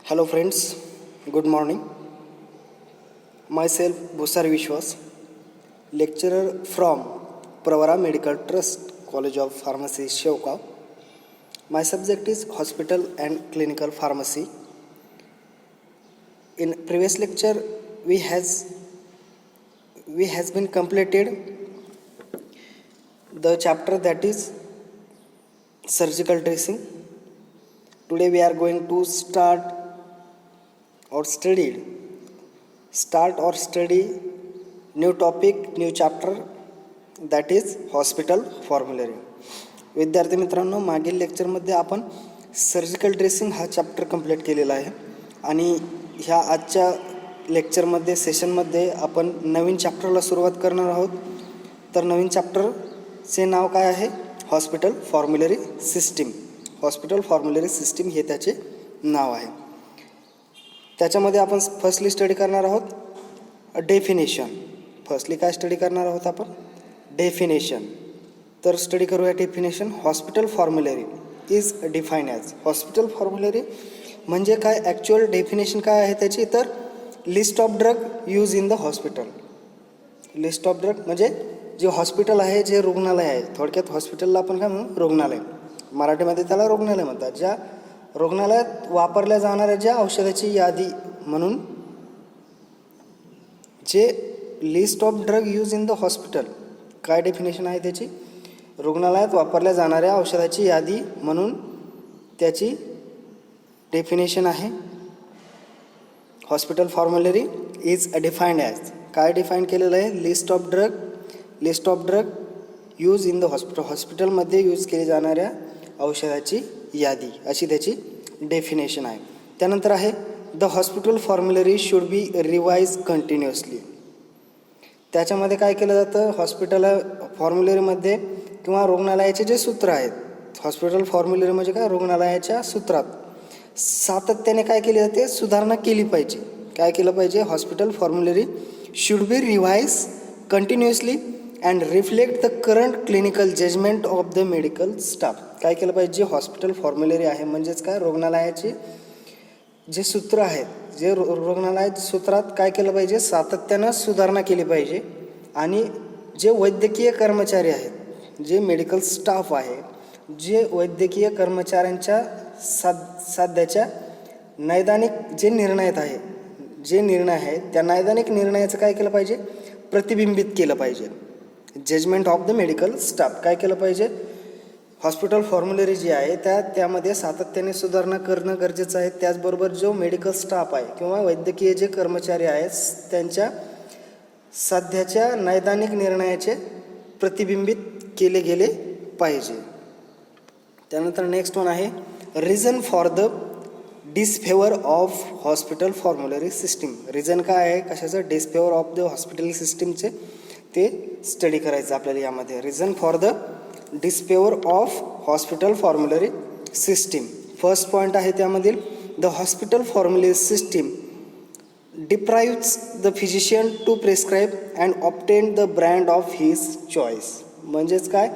Hello friends, good morning. Myself Bhusar Vishwas, lecturer from Pravara Medical Trust, College of Pharmacy, Shevgaon. My subject is Hospital and Clinical Pharmacy. In previous lecture, we has been completed the chapter that is surgical dressing. Today we are going to start or study new topic, new chapter, that is hospital formulary. विद्यार्थी मित्रांनो, मागील लेक्चरमध्ये आपण surgical dressing हा chapter complete केलेला आहे आणि ह्या आजच्या लेक्चरमध्ये सेशनमध्ये आपण नवीन चॅप्टरला सुरुवात करणार आहोत. तर नवीन चॅप्टरचे नाव काय आहे? Hospital formulary system. Hospital formulary system हे त्याचे नाव आहे. त्याच्यामध्ये आपण फर्स्टली स्टडी करणार आहोत डेफिनेशन. फर्स्टली काय स्टडी करणार आहोत आपण? डेफिनेशन. तर स्टडी करूया definition. Hospital formulary is define as. Hospital formulary म्हणजे काय? ॲक्च्युअल डेफिनेशन काय आहे त्याची? तर list of drug use in the hospital. List of drug म्हणजे जे हॉस्पिटल आहे, जे रुग्णालय आहे, थोडक्यात हॉस्पिटलला आपण काय म्हणू? रुग्णालय. मराठीमध्ये त्याला रुग्णालय म्हणतात. ज्या रुग्णालयात वापरल्या जाणाऱ्या ज्या औषधाची यादी म्हणून जे list of drug use in the hospital. काय डेफिनेशन आहे त्याची? रुग्णालयात वापरल्या जाणाऱ्या औषधाची यादी म्हणून त्याची डेफिनेशन आहे. Hospital formulary is defined as. काय डिफाईन केलेलं आहे? List of drug use in the hospital. हॉस्पिटलमध्ये यूज केली जाणाऱ्या औषधाची यादी, अशी त्याची डेफिनेशन आहे. त्यानंतर आहे the hospital formulary should be revise continuously. त्याच्यामध्ये काय केलं जातं? हॉस्पिटल फॉर्म्युलरीमध्ये किंवा रुग्णालयाचे जे सूत्र आहेत, हॉस्पिटल फॉर्म्युलरी म्हणजे काय? रुग्णालयाच्या सूत्रात सातत्याने काय केले जाते? सुधारणा केली पाहिजे. काय केलं पाहिजे? Hospital formulary should be revise continuously and reflect the current clinical judgement of the medical staff. काय केलं पाहिजे? हॉस्पिटल फॉर्म्युलरी आहे म्हणजेच काय? रुग्णालयाचे जे सूत्र आहेत, जे रुग्णालयाच्या सूत्रात काय केलं पाहिजे? सातत्यानं सुधारणा केली पाहिजे. आणि जे वैद्यकीय कर्मचारी आहेत, जे मेडिकल स्टाफ आहे, जे वैद्यकीय कर्मचाऱ्यांच्या सध्याच्या नैदानिक जे निर्णय आहेत त्या नैदानिक निर्णयाचं काय केलं पाहिजे? प्रतिबिंबित केलं पाहिजे. Judgement of the medical staff काय केलं पाहिजे? हॉस्पिटल फॉर्म्युलरी जी आहे त्यामध्ये सातत्याने सुधारणा करणं गरजेचं आहे. त्याचबरोबर जो मेडिकल स्टाफ आहे किंवा वैद्यकीय जे कर्मचारी आहेत त्यांच्या सध्याच्या नैदानिक निर्णयाचे प्रतिबिंबित केले गेले पाहिजे. त्यानंतर नेक्स्ट वन आहे reason for the disfavour of hospital formulary system. Reason काय आहे? कशाचं? डिसफेवर ऑफ द हॉस्पिटल सिस्टीमचे ते स्टडी करायचं आपल्याला यामध्ये. Reason for the disfavour of hospital formulary system. First point आहे त्यामधील the hospital formulary system deprives the physician to prescribe and obtain the brand of his choice. म्हणजेच काय?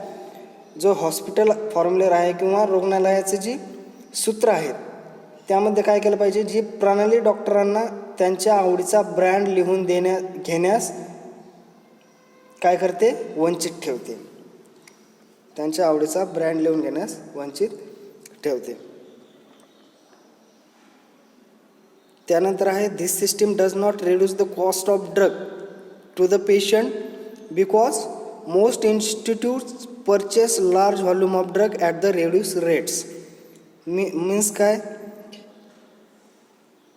जो हॉस्पिटल फॉर्म्युलर आहे किंवा रुग्णालयाचे जी सूत्र आहेत त्यामध्ये काय केलं पाहिजे? जी प्रणाली डॉक्टरांना त्यांच्या आवडीचा ब्रँड लिहून घेण्यास काय करते? वंचित ठेवते. त्यांच्या आवडीचा ब्रँड लिहून घेण्यास वंचित ठेवते. त्यानंतर आहे this system does not reduce the cost of drug to the patient because most institutes purchase large volume of drug at the reduce rates. Means काय?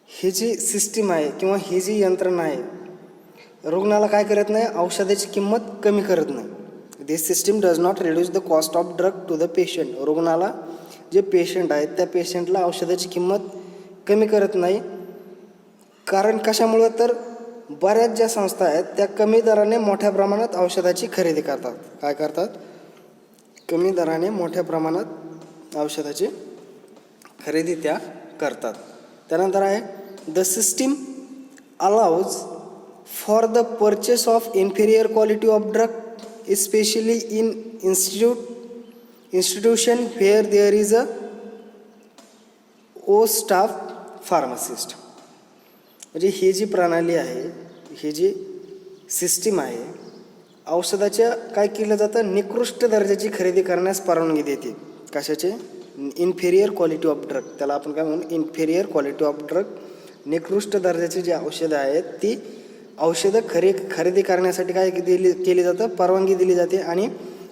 ही जी सिस्टीम आहे किंवा ही जी यंत्रणा आहे, रुग्णाला काय करत नाही? औषधाची किंमत कमी करत नाही. This system does not reduce the cost of drug to the patient. रुग्णाला जे पेशंट आहेत त्या पेशंटला औषधाची किंमत कमी करत नाही. कारण कशामुळं? तर बऱ्याच ज्या संस्था आहेत त्या कमी दराने मोठ्या प्रमाणात औषधाची खरेदी करतात. काय करतात? कमी दराने मोठ्या प्रमाणात औषधाची खरेदी त्या करतात. त्यानंतर आहे the system allows for the purchase of inferior quality of drug especially in institution where there is a O staff pharmacist. म्हणजे ही जी प्रणाली आहे, ही जी सिस्टीम आहे, औषधाच्या काय केलं जातं, निकृष्ट दर्जाची खरेदी करण्यास परवानगी देते. कशाचे? Inferior quality of drug. त्याला आपण काय म्हणू, इन्फेरियर क्वालिटी ऑफ ड्रग. निकृष्ट दर्जाची जी औषधं आहेत ती औषधं खरेदी करण्यासाठी काय केली जातं, परवानगी दिली जाते. आणि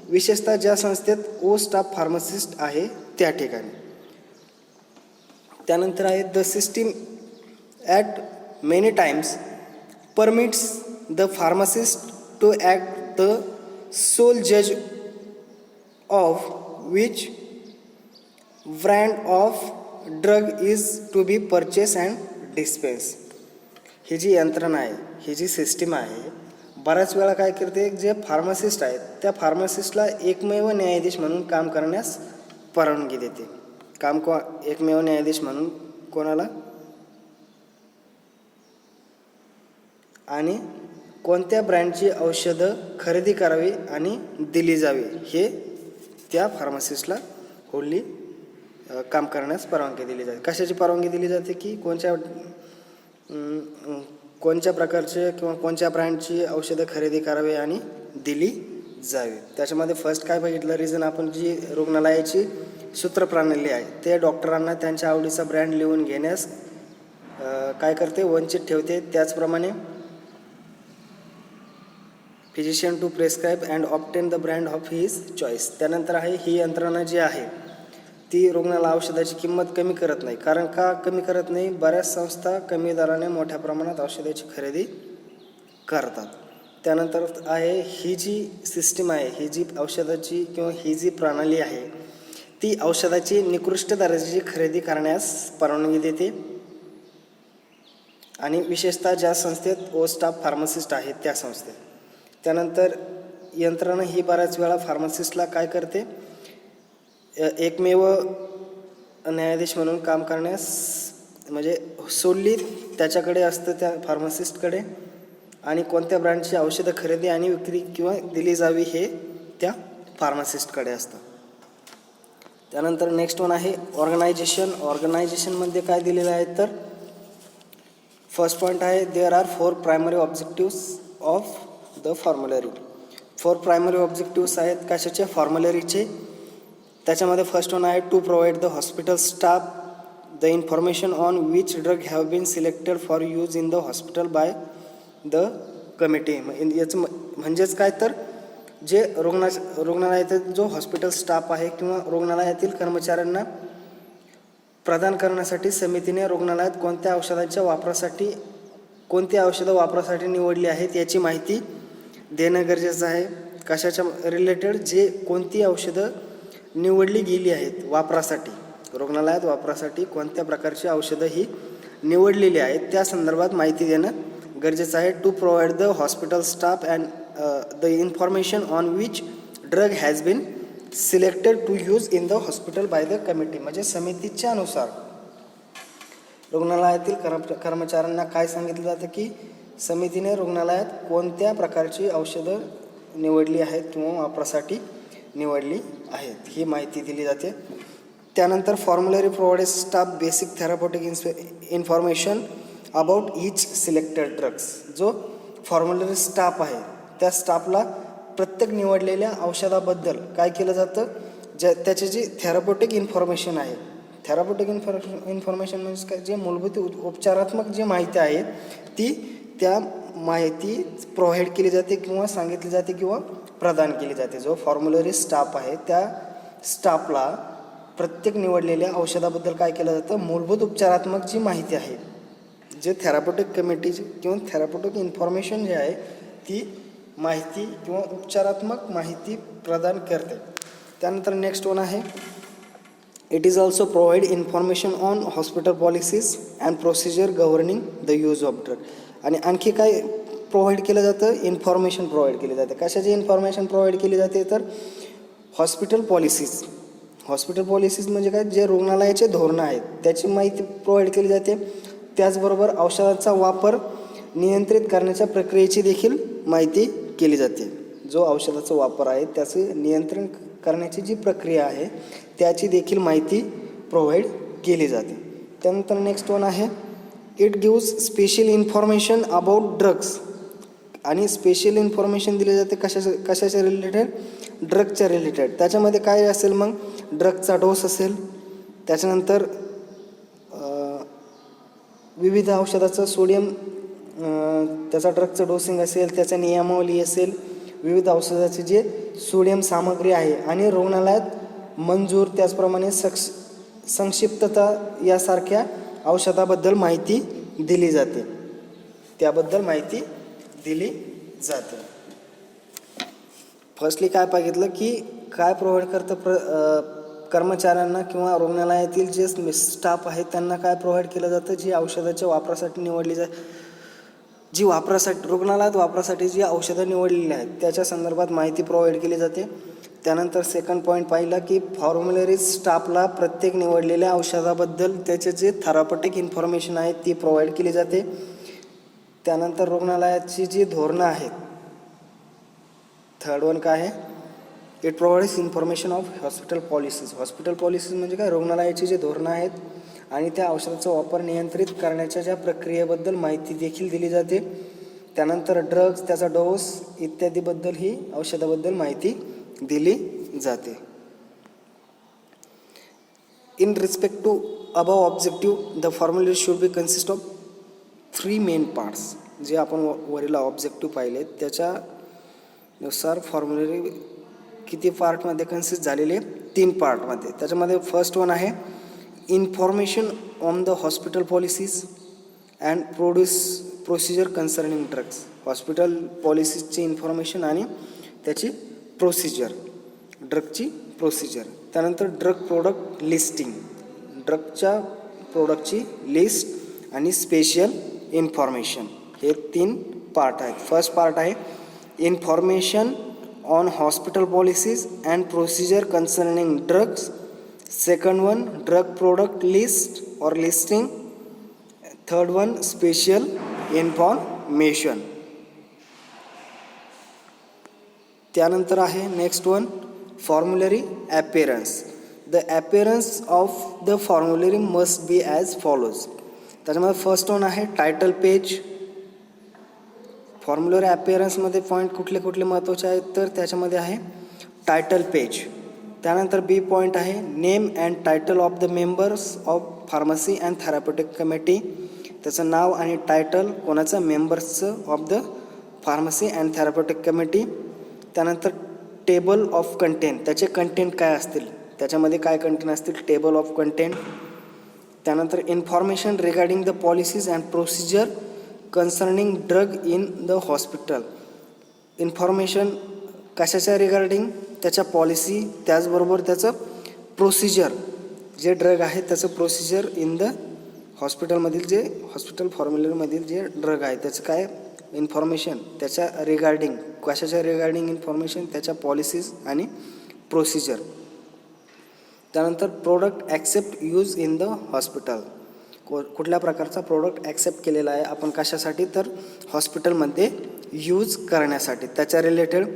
विशेषतः ज्या संस्थेत स्टाफ फार्मासिस्ट आहे त्या ठिकाणी. त्यानंतर आहे the system at many times permits the pharmacist to act the sole जज of which brand of drug is to be purchase and dispense. ही जी यंत्रणा आहे, ही जी सिस्टीम आहे, बऱ्याच वेळा काय करते, जे फार्मासिस्ट आहेत त्या फार्मासिस्टला एकमेव न्यायाधीश म्हणून काम करण्यास परवानगी देते. एकमेव न्यायाधीश म्हणून कोणाला, आणि कोणत्या ब्रँडची औषधं खरेदी करावी आणि दिली जावी हे त्या फार्मासिस्टला होल्ली काम करण्यास परवानगी दिली जाते. कशाची परवानगी दिली जाते की कोणत्या प्रकारचे किंवा कोणत्या ब्रँडची औषधं खरेदी करावी आणि दिली जावी. त्याच्यामध्ये फर्स्ट काय बघितलं, रिझन आपण जी रुग्णालयाची सूत्रप्रणाली आहे ते डॉक्टरांना त्यांच्या आवडीचा ब्रँड लिहून घेण्यास काय करते, वंचित ठेवते. त्याचप्रमाणे physician to prescribe and obtain the brand of his choice. त्यानंतर आहे ही यंत्रणा जी आहे ती रुग्णाला औषधाची किंमत कमी करत नाही. कारण का कमी करत नाही, बऱ्याच संस्था कमी दराने मोठ्या प्रमाणात औषधाची खरेदी करतात. त्यानंतर आहे ही जी सिस्टीम आहे, ही जी औषधाची किंवा ही जी प्रणाली आहे ती औषधाची निकृष्ट दर्जाची खरेदी करण्यास परवानगी देते. आणि विशेषतः ज्या संस्थेत स्टाफ फार्मासिस्ट आहेत त्या संस्थेत. त्यानंतर यंत्रणा ही बऱ्याच वेळा फार्मासिस्टला काय करते, एकमेव न्यायाधीश म्हणून काम करण्यास, म्हणजे सोडली त्याच्याकडे असतं, त्या फार्मासिस्टकडे. आणि कोणत्या ब्रँडची औषधं खरेदी आणि विक्री किंवा दिली जावी हे त्या फार्मासिस्टकडे असतं. त्यानंतर नेक्स्ट वन आहे ऑर्गनायझेशन. ऑर्गनायझेशनमध्ये काय दिलेलं आहे तर फर्स्ट पॉईंट आहे there are 4 primary objectives of the formulary. 4 primary objectives आहेत कशाचे, फॉर्म्युलरीचे. त्याच्यामध्ये फर्स्ट वन आहे to provide the hospital staff the information on which drug have been selected for use in the hospital by the committee. याचं म्हणजेच काय तर जे रुग्णालयातील जो हॉस्पिटल स्टाफ आहे किंवा रुग्णालयातील कर्मचाऱ्यांना प्रदान करण्यासाठी समितीने रुग्णालयात कोणत्या औषधं वापरासाठी निवडली आहेत याची माहिती देणं गरजेचं आहे. कशाच्या रिलेटेड, जे कोणती औषधं निवडली गेली आहेत वापरासाठी, रुग्णालयात वापरासाठी कोणत्या प्रकारची औषधं ही निवडलेली आहेत त्या संदर्भात माहिती देणं गरजेचं आहे. To provide the hospital staff and the information on which drug has been selected to use in the hospital by the committee. म्हणजे समितीच्या अनुसार रुग्णालयातील कर्मचाऱ्यांना काय सांगितलं जातं की समितीने रुग्णालयात कोणत्या प्रकारची औषधं निवडली आहेत किंवा वापरासाठी निवडली आहेत ही माहिती दिली जाते. त्यानंतर formulary provide staff basic therapeutic information about each selected drugs. जो फॉर्म्युलरी स्टाफ आहे त्या स्टाफला प्रत्येक निवडलेल्या औषधाबद्दल काय केलं जातं, त्याची जी थेरापॉटिक इन्फॉर्मेशन आहे, थेरापॉटिक इन्फॉर्मेशन म्हणजे काय, जे मूलभूत उपचारात्मक जी माहिती आहे ती त्या माहिती प्रोव्हाइड केली जाते किंवा सांगितली जाते किंवा प्रदान केली जाते. जो फॉर्म्युलरी स्टाफ आहे त्या स्टाफला प्रत्येक निवडलेल्या औषधाबद्दल काय केलं जातं, मूलभूत उपचारात्मक जी माहिती आहे, जे थेरापॉटिक कमिटीची किंवा थेरापॉटिक इन्फॉर्मेशन जे आहे ती माहिती किंवा उपचारात्मक माहिती प्रदान करते. त्यानंतर नेक्स्ट वन आहे it is also provide information on hospital policies and procedure governing the use of drug. आणि आणखी काय प्रोव्हाइड केलं जातं, इन्फॉर्मेशन प्रोव्हाइड केली जाते. कशाची इन्फॉर्मेशन प्रोव्हाइड केली जाते तर हॉस्पिटल पॉलिसीज. हॉस्पिटल पॉलिसीज म्हणजे काय, जे रुग्णालयाचे धोरणं आहेत त्याची माहिती प्रोव्हाइड केली जाते. त्याचबरोबर औषधांचा वापर नियंत्रित करण्याच्या प्रक्रियेची देखील माहिती केली जाते. जो औषधाचा वापर आहे त्याचं नियंत्रण करण्याची जी प्रक्रिया आहे त्याची देखील माहिती प्रोव्हाइड केली जाते. त्यानंतर नेक्स्ट वन आहे it gives special information about drugs. आणि स्पेशल इन्फॉर्मेशन दिली जाते कशाच्या रिलेटेड, ड्रगच्या रिलेटेड. त्याच्यामध्ये काय असेल मग, ड्रगचा डोस असेल, त्याच्यानंतर विविध औषधाचं सोडियम, त्याचा ड्रगचं डोसिंग असेल, त्याचा नियमावली असेल, विविध औषधाची जे सोडियम सामग्री आहे आणि रुग्णालयात मंजूर, त्याचप्रमाणे संक्षिप्तता यासारख्या औषधाबद्दल माहिती दिली जाते, त्याबद्दल माहिती दिली जाते. फर्स्टली काय बघितलं की काय प्रोव्हाइड करतं कर्मचाऱ्यांना किंवा रुग्णालयातील जे स्टाफ आहे त्यांना काय प्रोव्हाइड केलं जातं, जी औषधाच्या वापरासाठी रुग्णालयात वापरासाठी जी औषधं निवडलेली आहेत त्याच्या संदर्भात माहिती प्रोव्हाइड केली जाते. त्यानंतर सेकंड पॉईंट पाहिला की फॉर्म्युलरी स्टाफला प्रत्येक निवडलेल्या औषधाबद्दल त्याचे जे थेरॉपेटिक इन्फॉर्मेशन आहे ती प्रोव्हाइड केली जाते. त्यानंतर रुग्णालयाची जी धोरणं आहेत, थर्ड वन काय आहे, it provides information of hospital policies. Hospital policies म्हणजे काय, रुग्णालयाची जी धोरणं आहेत आणि त्या औषधाचा वापर नियंत्रित करण्याच्या ज्या प्रक्रियेबद्दल माहिती देखील दिली जाते. त्यानंतर ड्रग्ज, त्याचा डोस इत्यादीबद्दल ही औषधाबद्दल माहिती दिली जाते. In respect to above objective the formulary should be consist of 3 main parts. जे आपण वरील ऑब्जेक्टिव्ह पाहिले त्याच्यानुसार फॉर्म्युलरी किती पार्टमध्ये कन्सिस्ट झालेले, 3 पार्टमध्ये. त्याच्यामध्ये फर्स्ट वन आहे information on the hospital policies and procedure concerning drugs. Hospital पॉलिसीजची इन्फॉर्मेशन आणि त्याची प्रोसिजर, ड्रगची प्रोसिजर. त्यानंतर ड्रग प्रोडक्ट लिस्टिंग, ड्रगच्या प्रोडक्टची लिस्ट आणि स्पेशल इन्फॉर्मेशन. हे 3 पार्ट आहेत. फर्स्ट पार्ट आहे information on hospital policies and procedure concerning drugs. Second one drug product list और listing. Third one special information. त्यानंतर आहे next one formulary appearance. The appearance of the फॉर्म्युलरी must be as follows. त्याच्यामध्ये first one आहे title page. फॉर्म्युलरी अपीअरन्समध्ये point कुठले कुठले महत्त्वाचे आहेत तर त्याच्यामध्ये आहे टायटल पेज. त्यानंतर बी पॉईंट आहे name and title of the members of pharmacy and therapeutic committee. त्याचं नाव आणि टायटल कोणाचं, मेंबर्सचं of the pharmacy and therapeutic committee. त्यानंतर टेबल ऑफ कंटेंट, त्याचे कंटेंट काय असतील, त्याच्यामध्ये काय कंटेंट असतील, टेबल ऑफ कंटेंट. त्यानंतर information regarding the policies and procedure concerning drug in the hospital. Information कशाच्या रिगार्डिंग, त्याच्या पॉलिसी, त्याचबरोबर त्याचं प्रोसिजर, जे ड्रग आहे त्याचं प्रोसिजर इन द हॉस्पिटलमधील जे हॉस्पिटल फॉर्म्युलरीमधील जे ड्रग आहे त्याचं काय इन्फॉर्मेशन, त्याच्या रिगार्डिंग, कशाच्या रिगार्डिंग इन्फॉर्मेशन, त्याच्या पॉलिसीज आणि प्रोसिजर. त्यानंतर product accept use in the hospital. कुठल्या प्रकारचा प्रोडक्ट ॲक्सेप्ट केलेला आहे आपण कशासाठी तर हॉस्पिटलमध्ये यूज करण्यासाठी, त्याच्या रिलेटेड.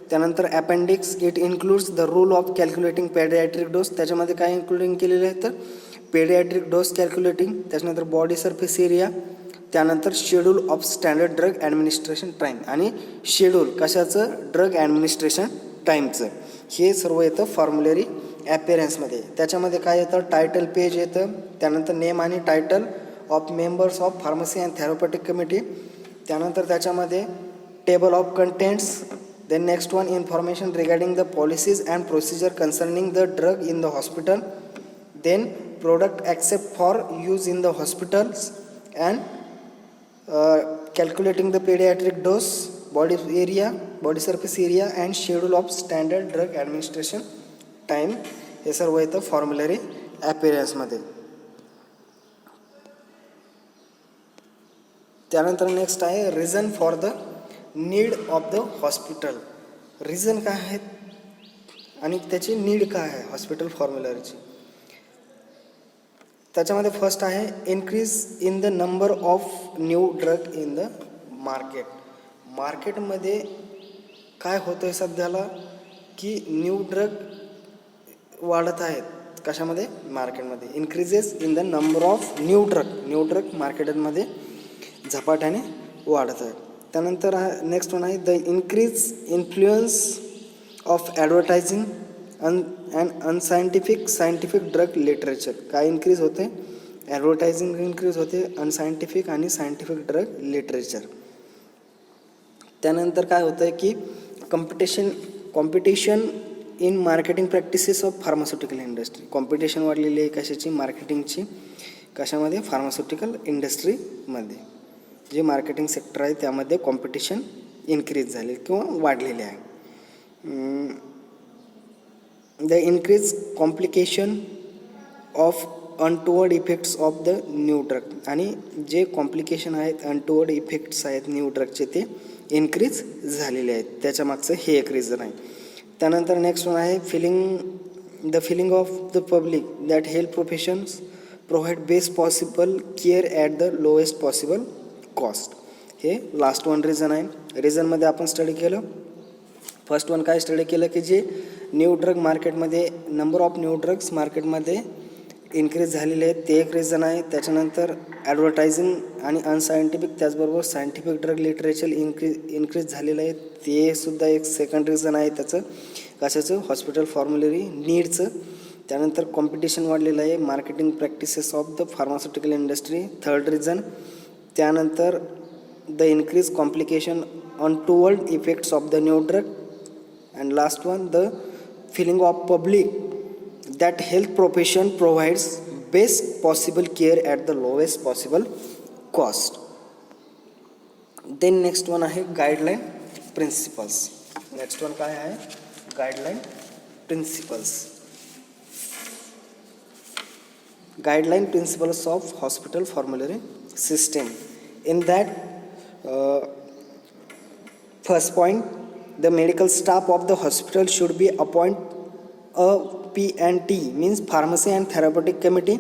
त्यानंतर appendix, it includes the rule of calculating paediatric dose. त्याच्यामध्ये काय इन्क्लुडिंग केलेले आहे तर पेडियाट्रिक डोस कॅल्क्युलेटिंग. त्याच्यानंतर बॉडी सरफेस एरिया. त्यानंतर schedule of standard drug administration time आणि शेड्यूल कशाचं, ड्रग ॲडमिनिस्ट्रेशन टाईमचं. हे सर्व येतं फॉर्म्युलरी अपीअरन्समध्ये. त्याच्यामध्ये काय येतं, टायटल पेज येतं. त्यानंतर नेम आणि title of members of pharmacy and therapeutic committee. त्यानंतर त्याच्यामध्ये table of contents. Then next one information regarding the policies and procedure concerning the drug in the hospital. Then product accept for use in the hospitals and calculating the paediatric dose, body area, body surface area and schedule of standard drug administration time. हे सर्व येतं formulary अपीअरन्समध्ये. त्यानंतर next आहे reason for the need of the hospital. Reason काय आहेत आणि त्याची नीड काय आहे हॉस्पिटल फॉर्म्युलरीची. त्याच्यामध्ये फर्स्ट आहे increase in the number of new drug in the market. मार्केटमध्ये काय होतं आहे सध्याला की न्यू ड्रग वाढत आहेत कशामध्ये? मार्केटमध्ये. Increases in the number of new drug मार्केटमध्ये झपाट्याने वाढत आहे. त्यानंतर नेक्स्ट वन आहे the increase influence of advertising and scientific drug literature. काय इन्क्रीज होते? ॲडव्हर्टायझिंग इन्क्रीज होते, अनसायंटिफिक आणि सायंटिफिक ड्रग लिटरेचर. त्यानंतर काय होतं आहे की competition in marketing practices of pharmaceutical industry. Competition वाढलेली आहे कशाची? मार्केटिंगची. कशामध्ये? फार्मास्युटिकल इंडस्ट्रीमध्ये. जे मार्केटिंग सेक्टर आहे त्यामध्ये कॉम्पिटिशन इन्क्रीज झाले किंवा वाढलेले आहे. The increase complication of untoward effects of the new drug. आणि जे कॉम्प्लिकेशन आहेत, अनटुवर्ड इफेक्ट्स आहेत न्यू ड्रगचे, ते इन्क्रीज झालेले आहेत. त्याच्या मागचं हे एक रिझन आहे. त्यानंतर नेक्स्ट वन आहे filling of the public that health professions provide best possible care at the lowest possible cost. हे लास्ट वन रिझन आहे. रिझनमध्ये आपण स्टडी केलं. फर्स्ट वन काय स्टडी केलं की जे न्यू ड्रग मार्केटमध्ये, नंबर ऑफ न्यू ड्रग्स मार्केटमध्ये इन्क्रीज झालेले आहेत, ते एक रिझन आहे. त्याच्यानंतर ॲडव्हर्टायझिंग आणि अनसायंटिफिक, त्याचबरोबर सायंटिफिक ड्रग लिटरेचर इन्क्रीज झालेलं आहे, ते सुद्धा एक सेकंड रिझन आहे त्याचं. कशाचं? हॉस्पिटल फॉर्म्युलरी नीडचं. त्यानंतर कॉम्पिटिशन वाढलेलं आहे, marketing practices of the pharmaceutical industry, third reason. त्यानंतर the increase complication on toward effects of the new drug. And last one the filling of public that health profession provides best possible care at the lowest possible cost. Then next one आहे guideline principles. Next one काय आहे? guideline principles. Guideline principles of hospital formulary system. In that first point, the medical staff of the hospital should be appoint a P&T means pharmacy and therapeutic committee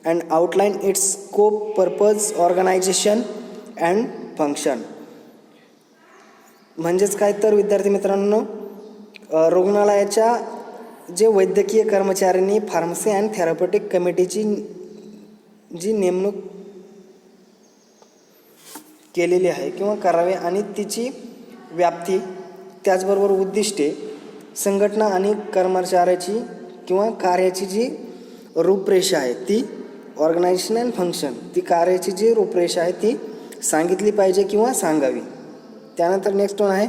and outline its scope, purpose, organization and function. म्हणजेच काय तर विद्यार्थी मित्रांनो, रुग्णालयाच्या जे वैद्यकीय कर्मचाऱ्यांनी pharmacy and therapeutic कमिटीची जी नेमणूक केलेली आहे किंवा करावे आणि तिची व्याप्ती, त्याचबरोबर उद्दिष्टे, संघटना आणि कर्मचाऱ्याची किंवा कार्याची जी रूपरेषा आहे ती, ऑर्गनायझेशन अँड फंक्शन, ती कार्याची जी रूपरेषा आहे ती सांगितली पाहिजे किंवा सांगावी. त्यानंतर नेक्स्ट वन आहे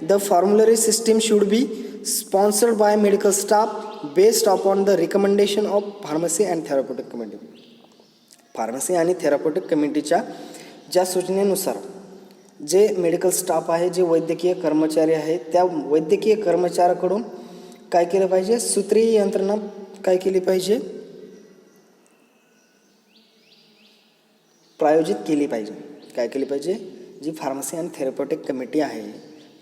the formulary system should be sponsored by medical staff based upon the recommendation of pharmacy and therapeutic committee. Pharmacy आणि थेरप्युटिक कमिटीच्या ज्या सूचनेनुसार जे मेडिकल स्टाफ आहे, जे वैद्यकीय कर्मचारी आहेत, त्या वैद्यकीय कर्मचाऱ्याकडून काय केलं पाहिजे? सूत्रीय यंत्रणा काय केली पाहिजे? प्रायोजित केली पाहिजे. काय केली पाहिजे? जी फार्मसी आणि थेरप्युटिक कमिटी आहे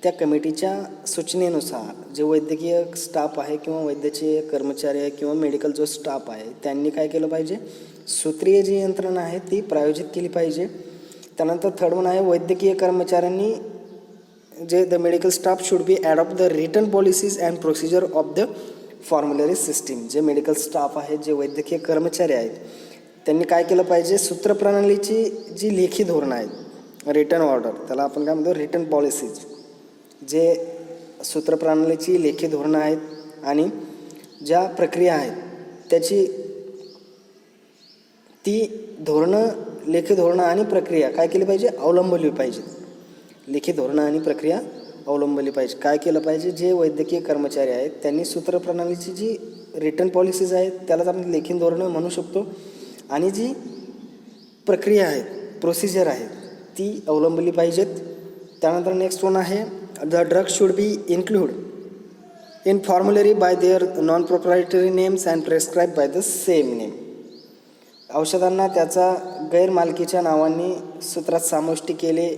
त्या कमिटीच्या सूचनेनुसार जे वैद्यकीय स्टाफ आहे किंवा वैद्यकीय कर्मचारी आहे किंवा मेडिकल जो स्टाफ आहे त्यांनी काय केलं पाहिजे? सूत्रीय जी यंत्रणा आहे ती प्रायोजित केली पाहिजे. त्यानंतर थर्ड वन आहे वैद्यकीय कर्मचाऱ्यांनी जे the medical staff should be adopt the written policies and procedure of the formulary system. जे मेडिकल स्टाफ आहे, जे वैद्यकीय कर्मचारी आहेत, त्यांनी काय केलं पाहिजे? सूत्रप्रणालीची जी लेखी धोरणं आहेत, रिटन ऑर्डर, त्याला आपण काय म्हणतो? Written policies. जे सूत्रप्रणालीची लेखी धोरणं आहेत आणि ज्या प्रक्रिया आहेत त्याची ती धोरणं, लेखी धोरणं आणि प्रक्रिया काय केली पाहिजे? अवलंबली पाहिजे. लेखी धोरणं आणि प्रक्रिया अवलंबली पाहिजे. काय केलं पाहिजे? जे वैद्यकीय कर्मचारी आहेत त्यांनी सूत्रप्रणालीची जी रिटन पॉलिसीज आहेत त्यालाच आपण लेखी धोरणं म्हणू शकतो, आणि जी प्रक्रिया आहेत, प्रोसिजर आहेत, ती अवलंबली पाहिजेत. त्यानंतर नेक्स्ट वन आहे the drug should be include in formulary by their non proprietary names and prescribe by the same name. औषधांना त्याचा गैरमालकीच्या नावांनी सूत्रात समाविष्ट केले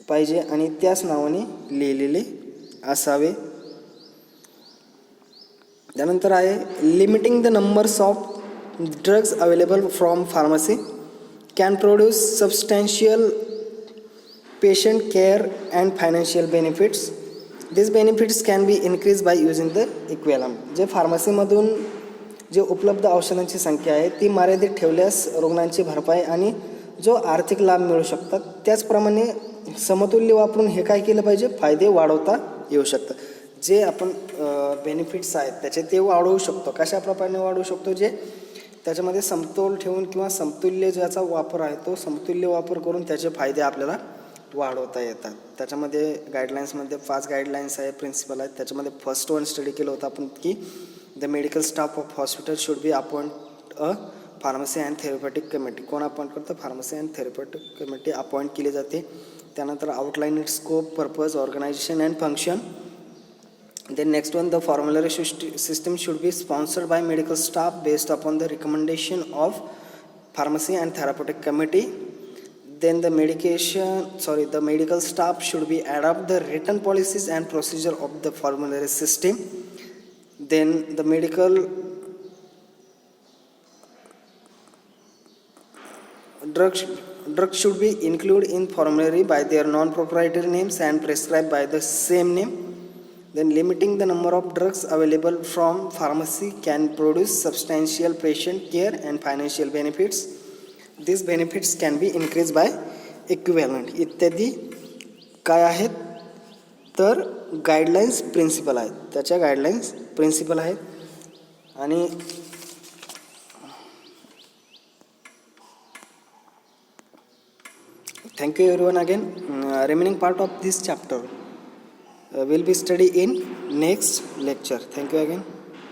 पाहिजे आणि त्याच नावाने लिहिलेले असावे. त्यानंतर आहे limiting the numbers of drugs available from pharmacy can produce substantial patient care and financial benefits. This benefits can be increase by using the equivalent. जे फार्मसीमधून जे उपलब्ध औषधांची संख्या आहे ती मर्यादित ठेवल्यास रुग्णांची भरपाई आणि जो आर्थिक लाभ मिळू शकतात. त्याचप्रमाणे समतुल्य वापरून हे काय केलं पाहिजे, फायदे वाढवता येऊ शकतात. जे आपण बेनिफिट्स आहेत त्याचे ते वाढवू शकतो. कशाप्रमाणे वाढवू शकतो, जे त्याच्यामध्ये समतोल ठेवून किंवा समतुल्य ज्याचा वापर आहे तो समतुल्य वापर करून त्याचे फायदे आपल्याला वाढवता येतात. त्याच्यामध्ये गाईडलाईन्समध्ये 5 गाईडलाईन्स आहे, प्रिन्सिपल आहेत. त्याच्यामध्ये फर्स्ट वन स्टडी केलं होतं आपण की the medical staff of hospital should be appoint a pharmacy and therapeutic committee. कोण अपॉइंट करतं, pharmacy and therapeutic committee appoint केली जाते. त्यानंतर outline it scope, purpose, organisation and function. Then next one, the formulary system should be sponsored by medical staff based upon the recommendation of pharmacy and therapeutic committee. Then the medical staff should be adopt the written policies and procedure of the formulary system. Then the drugs should be included in formulary by their non-proprietary names and prescribed by the same name. Then limiting the number of drugs available from pharmacy can produce substantial patient care and financial benefits. These benefits can be increased by equivalent. इत्यादी काय आहेत तर guidelines principal आहेत. त्याच्या guidelines principal आहेत. आणि thank you everyone again. Remaining part of this chapter will be studied in next lecture. Thank you again.